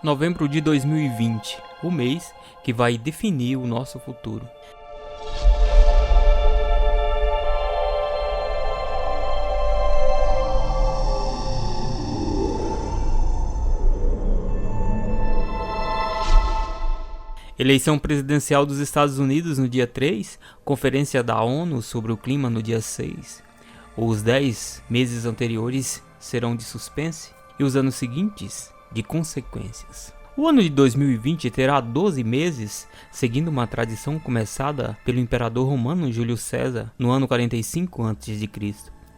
Novembro de 2020, o mês que vai definir o nosso futuro. Eleição presidencial dos Estados Unidos no dia 3, Conferência da ONU sobre o clima no dia 6. Os 10 meses anteriores serão de suspense e os anos seguintes de consequências. O ano de 2020 terá 12 meses, seguindo uma tradição começada pelo imperador romano Júlio César no ano 45 a.C.,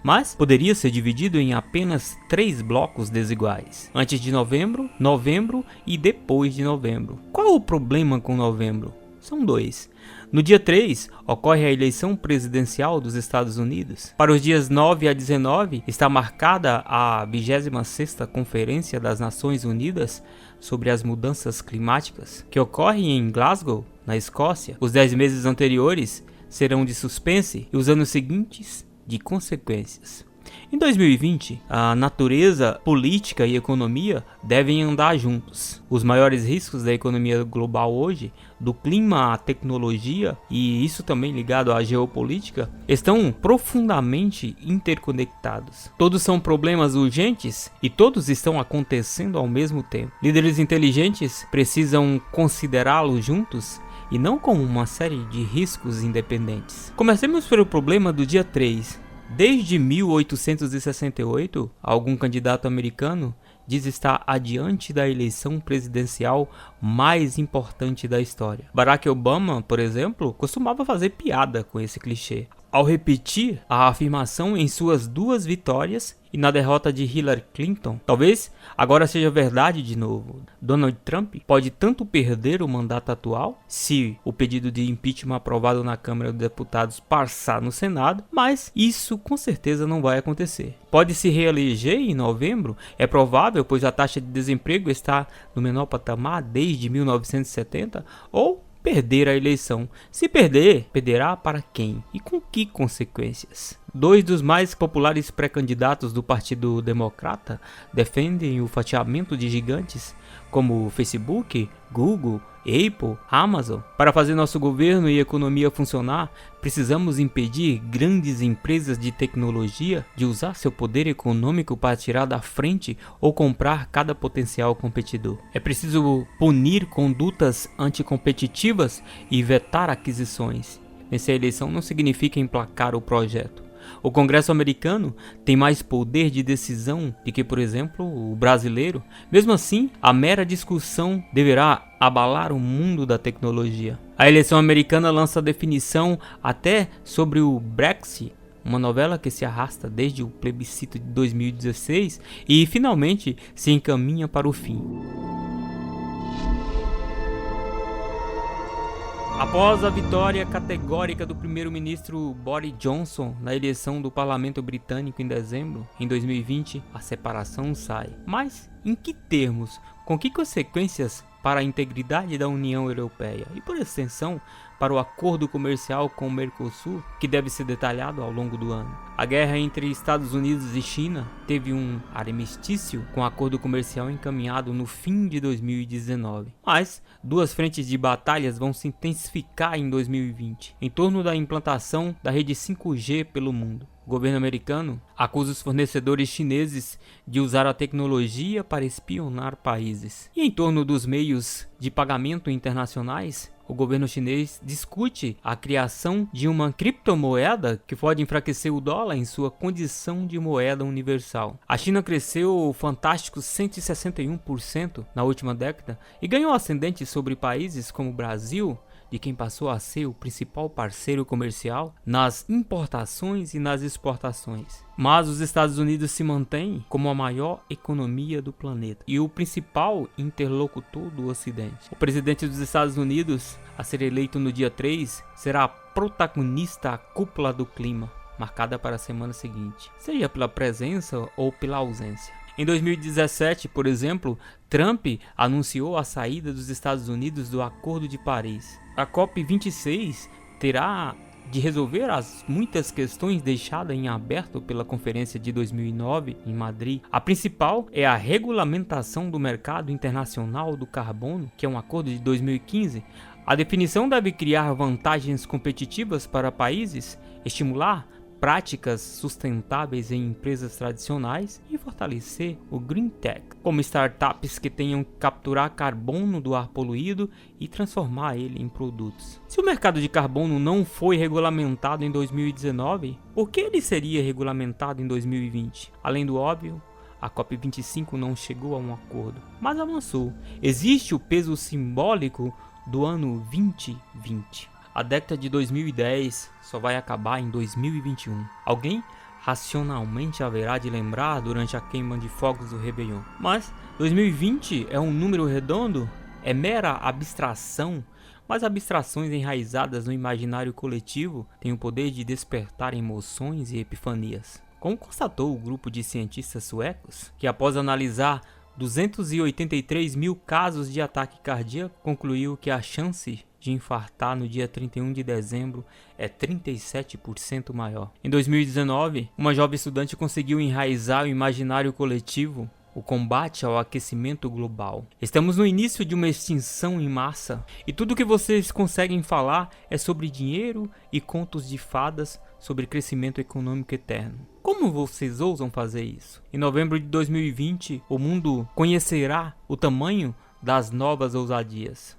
mas poderia ser dividido em apenas 3 blocos desiguais, antes de novembro, novembro e depois de novembro. Qual o problema com novembro? São 2. No dia 3, ocorre a eleição presidencial dos Estados Unidos. Para os dias 9 a 19, está marcada a 26ª Conferência das Nações Unidas sobre as Mudanças Climáticas, que ocorre em Glasgow, na Escócia. Os 10 meses anteriores serão de suspense e os anos seguintes de consequências. Em 2020, a natureza, política e economia devem andar juntos. Os maiores riscos da economia global hoje, do clima à tecnologia, e isso também ligado à geopolítica, estão profundamente interconectados. Todos são problemas urgentes e todos estão acontecendo ao mesmo tempo. Líderes inteligentes precisam considerá-los juntos e não como uma série de riscos independentes. Comecemos pelo problema do dia 3. Desde 1868, algum candidato americano diz estar adiante da eleição presidencial mais importante da história. Barack Obama, por exemplo, costumava fazer piada com esse clichê, ao repetir a afirmação em suas 2 vitórias e na derrota de Hillary Clinton. Talvez agora seja verdade de novo. Donald Trump pode tanto perder o mandato atual, se o pedido de impeachment aprovado na Câmara dos Deputados passar no Senado, mas isso com certeza não vai acontecer. Pode se reeleger em novembro, é provável, pois a taxa de desemprego está no menor patamar desde 1970, ou perder a eleição. Se perder, perderá para quem e com que consequências? 2 dos mais populares pré-candidatos do Partido Democrata defendem o fatiamento de gigantes como Facebook, Google, Apple, Amazon. Para fazer nosso governo e economia funcionar, precisamos impedir grandes empresas de tecnologia de usar seu poder econômico para tirar da frente ou comprar cada potencial competidor. É preciso punir condutas anticompetitivas e vetar aquisições. Vencer a eleição não significa emplacar o projeto. O Congresso americano tem mais poder de decisão do que, por exemplo, o brasileiro. Mesmo assim, a mera discussão deverá abalar o mundo da tecnologia. A eleição americana lança definição até sobre o Brexit, uma novela que se arrasta desde o plebiscito de 2016 e finalmente se encaminha para o fim. Após a vitória categórica do primeiro-ministro Boris Johnson na eleição do parlamento britânico em dezembro, em 2020, a separação sai. Mas em que termos? Com que consequências para a integridade da União Europeia e, por extensão, para o acordo comercial com o Mercosul, que deve ser detalhado ao longo do ano? A guerra entre Estados Unidos e China teve um armistício com o acordo comercial encaminhado no fim de 2019. Mas 2 frentes de batalhas vão se intensificar em 2020, em torno da implantação da rede 5G pelo mundo. O governo americano acusa os fornecedores chineses de usar a tecnologia para espionar países. E em torno dos meios de pagamento internacionais, o governo chinês discute a criação de uma criptomoeda que pode enfraquecer o dólar em sua condição de moeda universal. A China cresceu fantásticos 161% na última década e ganhou ascendente sobre países como o Brasil, de quem passou a ser o principal parceiro comercial nas importações e nas exportações. Mas os Estados Unidos se mantêm como a maior economia do planeta e o principal interlocutor do Ocidente. O presidente dos Estados Unidos, a ser eleito no dia 3, será a protagonista da cúpula do clima, marcada para a semana seguinte, seja pela presença ou pela ausência. Em 2017, por exemplo, Trump anunciou a saída dos Estados Unidos do Acordo de Paris. A COP26 terá de resolver as muitas questões deixadas em aberto pela Conferência de 2009 em Madrid. A principal é a regulamentação do mercado internacional do carbono, que é um acordo de 2015. A definição deve criar vantagens competitivas para países, estimular práticas sustentáveis em empresas tradicionais e fortalecer o Green Tech, como startups que tenham que capturar carbono do ar poluído e transformar ele em produtos. Se o mercado de carbono não foi regulamentado em 2019, por que ele seria regulamentado em 2020? Além do óbvio, a COP25 não chegou a um acordo, mas avançou. Existe o peso simbólico do ano 2020. A década de 2010 só vai acabar em 2021. Alguém racionalmente haverá de lembrar durante a queima de fogos do Réveillon. Mas 2020 é um número redondo? É mera abstração? Mas abstrações enraizadas no imaginário coletivo têm o poder de despertar emoções e epifanias. Como constatou o grupo de cientistas suecos, que após analisar 283 mil casos de ataque cardíaco, concluiu que a chance de infartar no dia 31 de dezembro é 37% maior. Em 2019, uma jovem estudante conseguiu enraizar o imaginário coletivo o combate ao aquecimento global. Estamos no início de uma extinção em massa e tudo que vocês conseguem falar é sobre dinheiro e contos de fadas sobre crescimento econômico eterno. Como vocês ousam fazer isso? Em novembro de 2020, o mundo conhecerá o tamanho das novas ousadias.